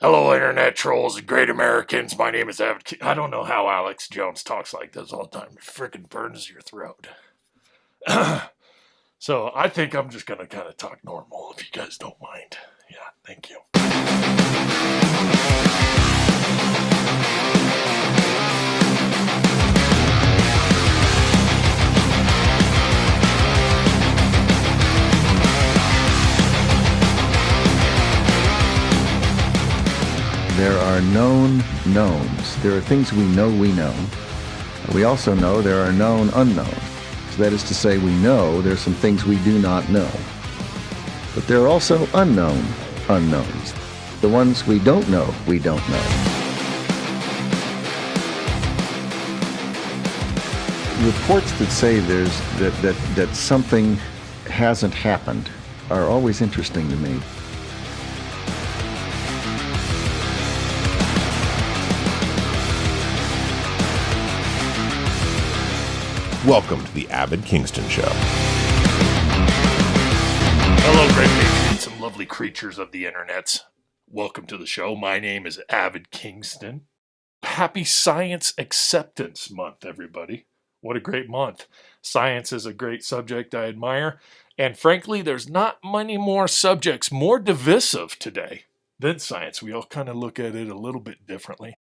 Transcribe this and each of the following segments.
Hello, Internet trolls and great Americans. My name is Avid. I don't know how Alex Jones talks like this all the time. It freaking burns your throat. So I think I'm just going to kind of talk normal if you guys don't mind. Yeah, thank you. There are known knowns. There are things we know we know. We also know there are known unknowns. So that is to say, we know there are some things we do not know. But there are also unknown unknowns. The ones we don't know we don't know. Reports that say that something hasn't happened are always interesting to me. Welcome to the Avid Kingston Show. Hello, great patriots and lovely creatures of the internets. Welcome to the show. My name is Avid Kingston. Happy Science Acceptance Month, everybody. What a great month. Science is a great subject I admire. And frankly, there's not many more subjects more divisive today than science. We all kind of look at it a little bit differently.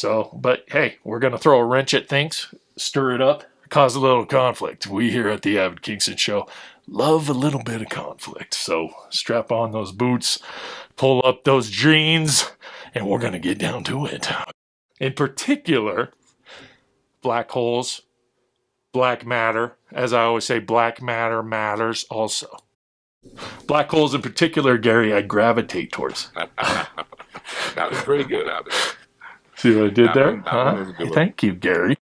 But hey, we're going to throw a wrench at things, stir it up, cause a little conflict. We here at the Avid Kingston Show love a little bit of conflict. So strap on those boots, pull up those jeans, and we're going to get down to it. In particular, black holes, black matter. As I always say, black matter matters also. Black holes in particular, Gary, I gravitate towards. That was pretty good, Abbott. See what I did there? That was a good one. Thank you, Gary.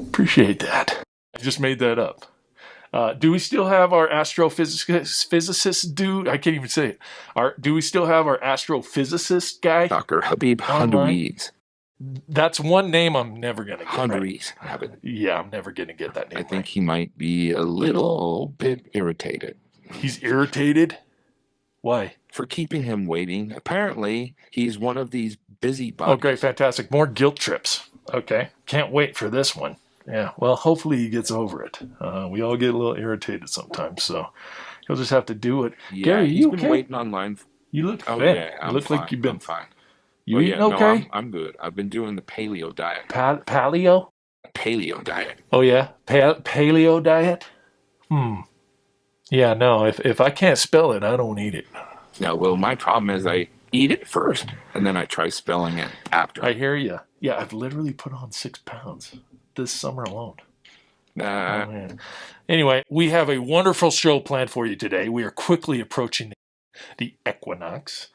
Appreciate that. I just made that up. Do we still have our astrophysicist dude? I can't even say it. Do we still have our astrophysicist guy? Dr. Habib Hondreez. That's one name I'm never going to get. Hondreez, right. Abbott. Yeah, I'm never going to get that name. I think he might be a little bit irritated. He's irritated? Why? For keeping him waiting. Apparently, he's one of these busy bugs. Oh, great, fantastic. More guilt trips. Okay, can't wait for this one. Yeah, well, hopefully he gets over it. We all get a little irritated sometimes, so he'll just have to do it. Yeah, Gary, he's you been okay? waiting online. You look Oh, fit. yeah, You look fine. like you've been I'm fine. You Well, eating yeah, okay? No, I'm good. I've been doing the paleo diet. Paleo? Paleo diet. Oh, yeah? Paleo diet? Yeah, no, if I can't spell it, I don't eat it. No, well, my problem is I eat it first, and then I try spelling it after. I hear you. Yeah, I've literally put on 6 pounds this summer alone. Oh, man. Anyway, we have a wonderful show planned for you today. We are quickly approaching the equinox.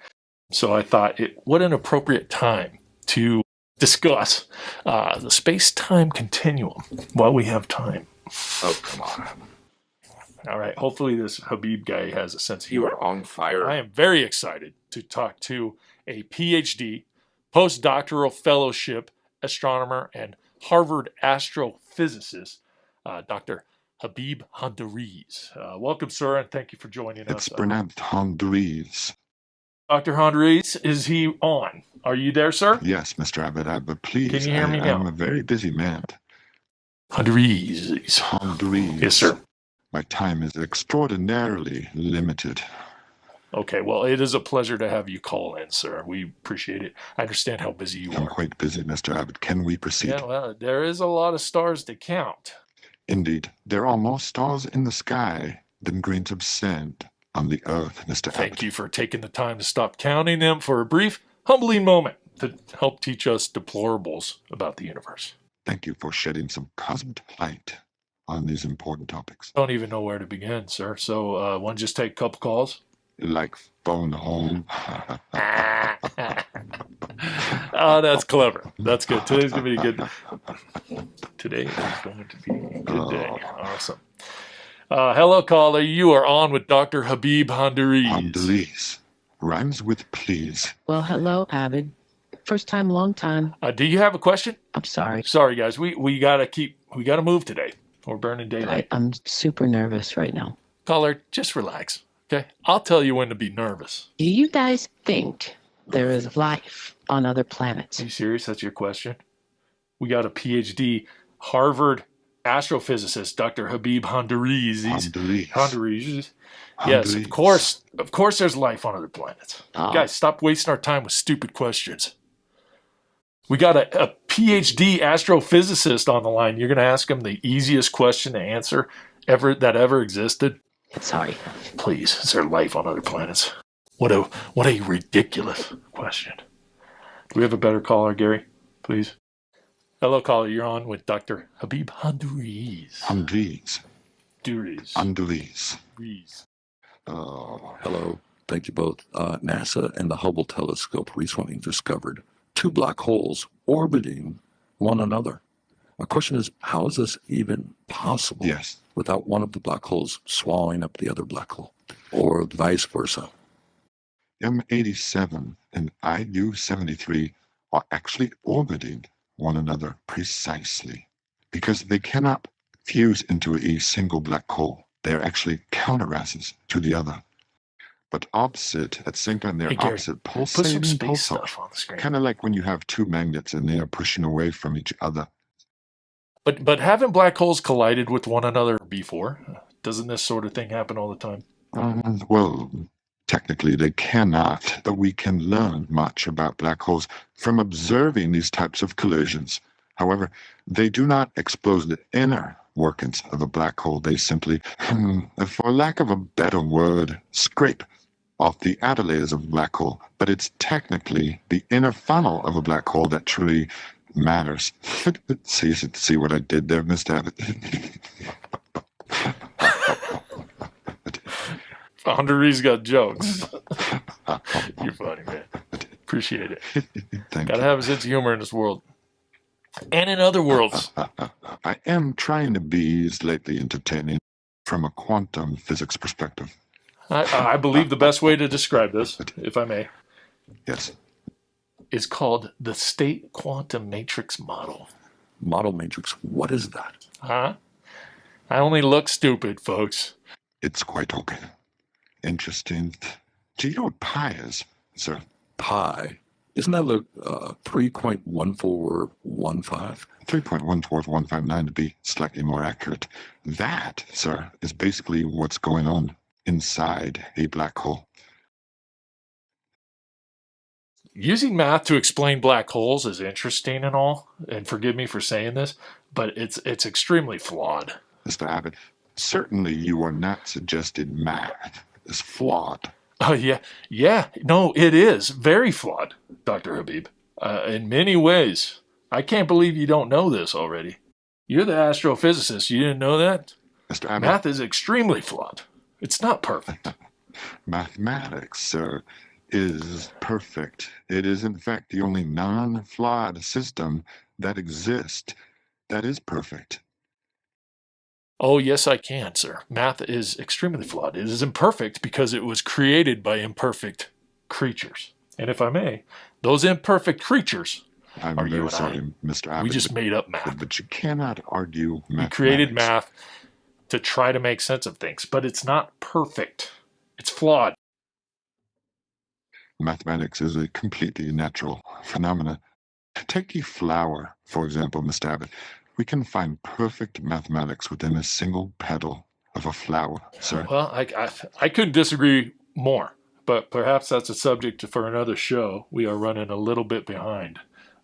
So I thought, what an appropriate time to discuss the space-time continuum while we have time. Oh, come on. All right, hopefully this Habib guy has a sense of You humor. are on fire. I am very excited to talk to a PhD, postdoctoral fellowship astronomer, and Harvard astrophysicist, Dr. Habib Hondreez. Welcome, sir, and thank you for joining us. It's pronounced Hondreez. Dr. Hondreez, is he on? Are you there, sir? Yes, Mr. Abbott, but please, Can you hear me now? I'm a very busy man. Hondreez. Hondreez. Yes, sir. My time is extraordinarily limited. Okay, well, it is a pleasure to have you call in, sir. We appreciate it. I understand how busy you I'm are. quite busy, Mr. Abbott. Can we proceed? Yeah, well, there is a lot of stars to count. Indeed. There are more stars in the sky than grains of sand on the earth, Mr. Abbott. Thank you for taking the time to stop counting them for a brief, humbling moment to help teach us deplorables about the universe. Thank you for shedding some cosmic light on these important topics. Don't even know where to begin, sir. So, want to just take a couple calls? Like phone home. Oh, that's clever. That's good. Today's going to be a good Today is going to be a good day. Awesome. Hello, caller. You are on with Dr. Habib Hondreez. Hondreez. Rhymes with please. Well, hello, Avid. First time, long time. Do you have a question? I'm sorry. Sorry, guys. We gotta move today. We're burning daylight. I'm super nervous right now. Caller, just relax. Okay? I'll tell you when to be nervous. Do you guys think there is life on other planets. Are you serious? That's your question? We got a PhD, Harvard astrophysicist, Dr. Habib Hondreez. Hondreez. Yes, of course. Of course there's life on other planets. Oh. Guys, stop wasting our time with stupid questions. We got a PhD astrophysicist on the line. You're going to ask him the easiest question to answer that ever existed? Sorry. Please, is there life on other planets? What a ridiculous question. Do we have a better caller, Gary? Please. Hello, caller. You're on with Dr. Habib Hondreez. Hondreez. Hondreez. Hello. Thank you both. NASA and the Hubble telescope recently discovered two black holes orbiting one another. My question is, how is this even possible? Yes. Without one of the black holes swallowing up the other black hole, or vice versa? M87 and IU-73 are actually orbiting one another precisely because they cannot fuse into a single black hole. They're actually countermasses to the other, but opposite at the same time. They're Gary, opposite put some pulsating space pulsars, stuff on the screen. kind of like when you have two magnets and they are pushing away from each other. But haven't black holes collided with one another before? Doesn't this sort of thing happen all the time? Well, technically they cannot, but we can learn much about black holes from observing these types of collisions. However, they do not expose the inner workings of a black hole. They simply, for lack of a better word, scrape off the outer layers of a black hole. But it's technically the inner funnel of a black hole that truly matters. See what I did there, Mr. Abbott? Hondreez got jokes. You're funny, man. Appreciate it. Gotta have a sense of humor in this world. And in other worlds. I am trying to be slightly entertaining from a quantum physics perspective. I believe the best way to describe this, if I may, Yes. is called the state quantum matrix model. Model matrix, what is that? Huh? I only look stupid, folks. It's quite okay. Interesting. Do you know what pi is, sir? Pi. Isn't that like 3.1415? 3.14159 to be slightly more accurate. That, sir, is basically what's going on inside a black hole. Using math to explain black holes is interesting and all, and forgive me for saying this, but it's extremely flawed. Mr. Abbott, certainly you are not suggesting math is flawed. Oh, yeah. No, it is very flawed, Dr. Habib, in many ways. I can't believe you don't know this already. You're the astrophysicist. You didn't know that? Mr. Abbott, Math is extremely flawed. It's not perfect. mathematics, sir, is perfect. It is, in fact, the only non-flawed system that exists that is perfect. Oh, yes, I can, sir. Math is extremely flawed. It is imperfect because it was created by imperfect creatures. And if I may, those imperfect creatures I'm are you very and sorry, I. Mr. Abbott. We just made up math. But you cannot argue We mathematics. created math to try to make sense of things, but it's not perfect. It's flawed. Mathematics is a completely natural phenomenon. Take a flower, for example, Mr. Abbott. We can find perfect mathematics within a single petal of a flower, sir. Well, I couldn't disagree more, but perhaps that's a subject for another show. We are running a little bit behind.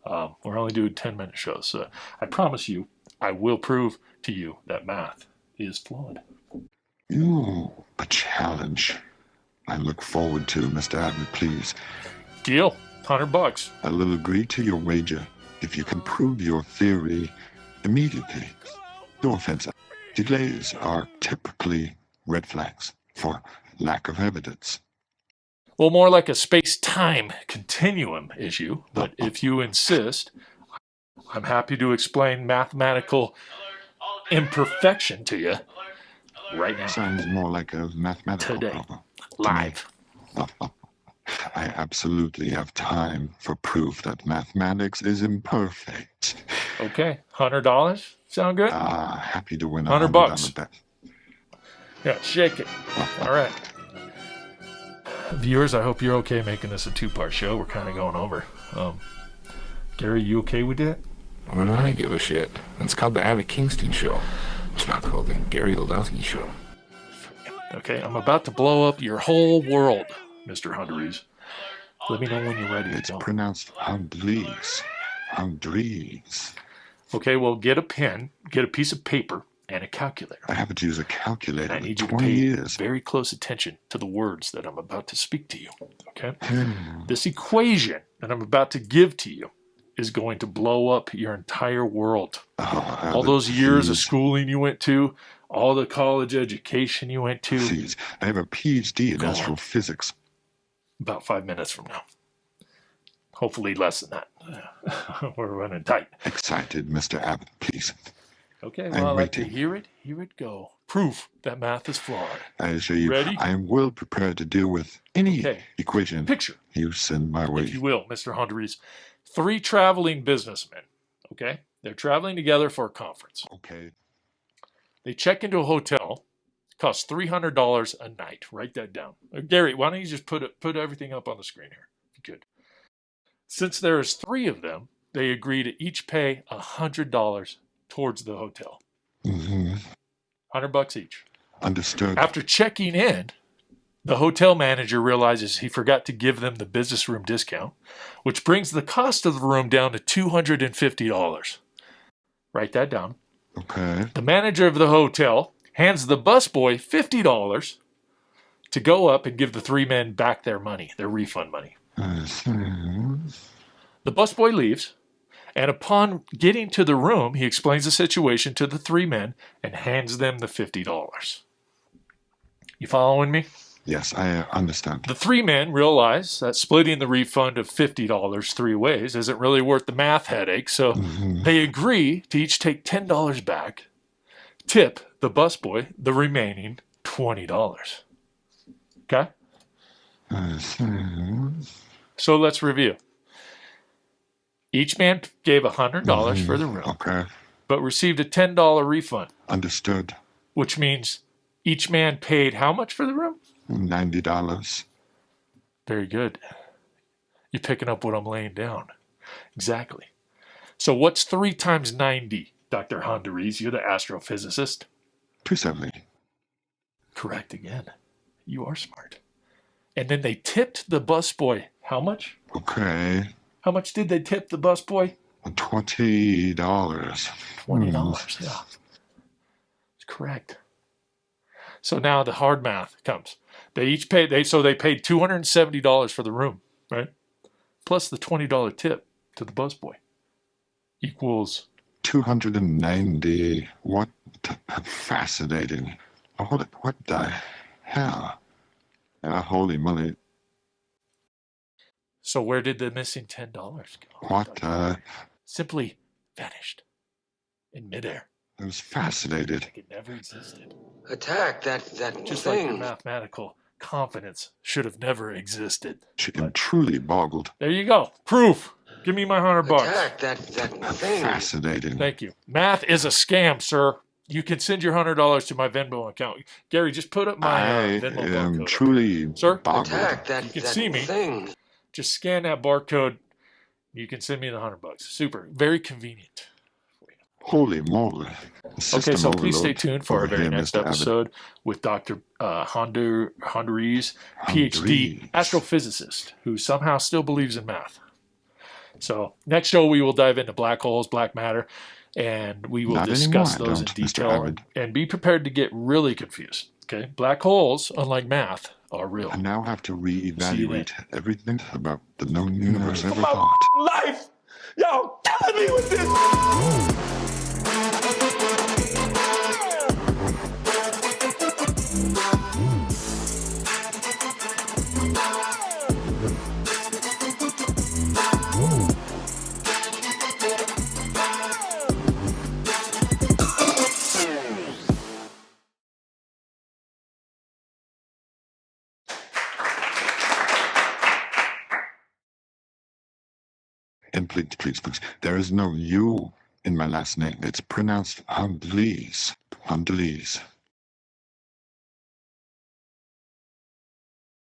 We're only doing 10-minute shows. So I promise you, I will prove to you that math is flawed. Ooh, a challenge. I look forward to, Mr. Abbott, please. Deal. $100. I will agree to your wager if you can prove your theory immediately. No offense. Delays are typically red flags for lack of evidence. Well, more like a space-time continuum issue, but if you insist, I'm happy to explain mathematical imperfection to you right now. Sounds more like a mathematical Today. problem. Live. I absolutely have time for proof that mathematics is imperfect. Okay, $100? Sound good? Happy to win a $100. $100 bet. Yeah, shake it. All right. Viewers, I hope you're okay making this a two-part show. We're kind of going over. Gary, you okay with that? Well, I don't give a shit. It's called the Avid Kingston Show. It's not called the Gary Oldowski Show. Okay, I'm about to blow up your whole world, Mr. Hondreez. Let me know when you're ready. It's pronounced Hondreez. Hondreez. Okay, well, get a pen, get a piece of paper, and a calculator. I haven't used a calculator I in need you to 20 pay years. very close attention to the words that I'm about to speak to you. Okay? This equation that I'm about to give to you is going to blow up your entire world. All those years of schooling you went to, all the college education you went to. Please, I have a PhD in astrophysics. About 5 minutes from now. Hopefully less than that. We're running tight. Excited, Mr. Abbott, please. Okay, I'm well, I like to waiting. hear it. Here it go. Proof that math is flawed. I assure you, Ready? I am well prepared to deal with any Okay. equation Picture, you send my way. if you will, Mr. Hondreez. 3 traveling businessmen, okay? They're traveling together for a conference. Okay. They check into a hotel. It costs $300 a night. Write that down. Gary, why don't you just put everything up on the screen here? Good. Since there's 3 of them, they agree to each pay $100 towards the hotel. Mm-hmm. $100 each. Understood. After checking in, the hotel manager realizes he forgot to give them the business room discount, which brings the cost of the room down to $250. Write that down. Okay. The manager of the hotel hands the busboy $50 to go up and give the 3 men back their money, their refund money. The busboy leaves, and upon getting to the room, he explains the situation to the 3 men and hands them the $50. You following me? Yes, I understand. The 3 men realize that splitting the refund of $50 3 ways isn't really worth the math headache, so they agree to each take $10 back, tip the busboy the remaining $20. Okay? So let's review. Each man gave $100 for the room, Okay. but received a $10 refund, Understood. which means each man paid how much for the room? $90. Very good. You're picking up what I'm laying down. Exactly. So what's 3 times 90, Dr. Hondreez? You're the astrophysicist. 270. Correct again. You are smart. And then they tipped the busboy how much? Okay. How much did they tip the busboy? $20. $20, yeah. It's correct. So now the hard math comes. They each paid, they paid $270 for the room, right? Plus the $20 tip to the busboy equals 290. What fascinating. What the hell? Holy moly. So where did the missing $10 go? What? Simply vanished in midair. I was fascinated. Like it never existed. Attack that Just like your thing. mathematical confidence should have never existed. She am truly boggled. There you go. Proof. Give me my $100. Attack that thing. Fascinating. Thank you. Math is a scam, sir. You can send your $100 to my Venmo account. Gary, just put up my I Venmo am barcode. truly Sir? boggled. Attack that You can see me. thing. Just scan that barcode. You can send me the $100. Super. Very convenient. Holy moly. Okay, so please stay tuned for our over very here, next Mr. Abbott. episode with Dr. Hondreez, PhD, Hondreez. astrophysicist, who somehow still believes in math. So next show we will dive into black holes, black matter, and we will Not discuss anymore, those in don't, Mr. detail Abbott. and be prepared to get really confused. Okay, black holes, unlike math, are real. I now have to See you reevaluate everything about the known universe I ever My thought. life! Y'all killing me with this! And please, there is no U in my last name. It's pronounced Hondreez. Hondreez.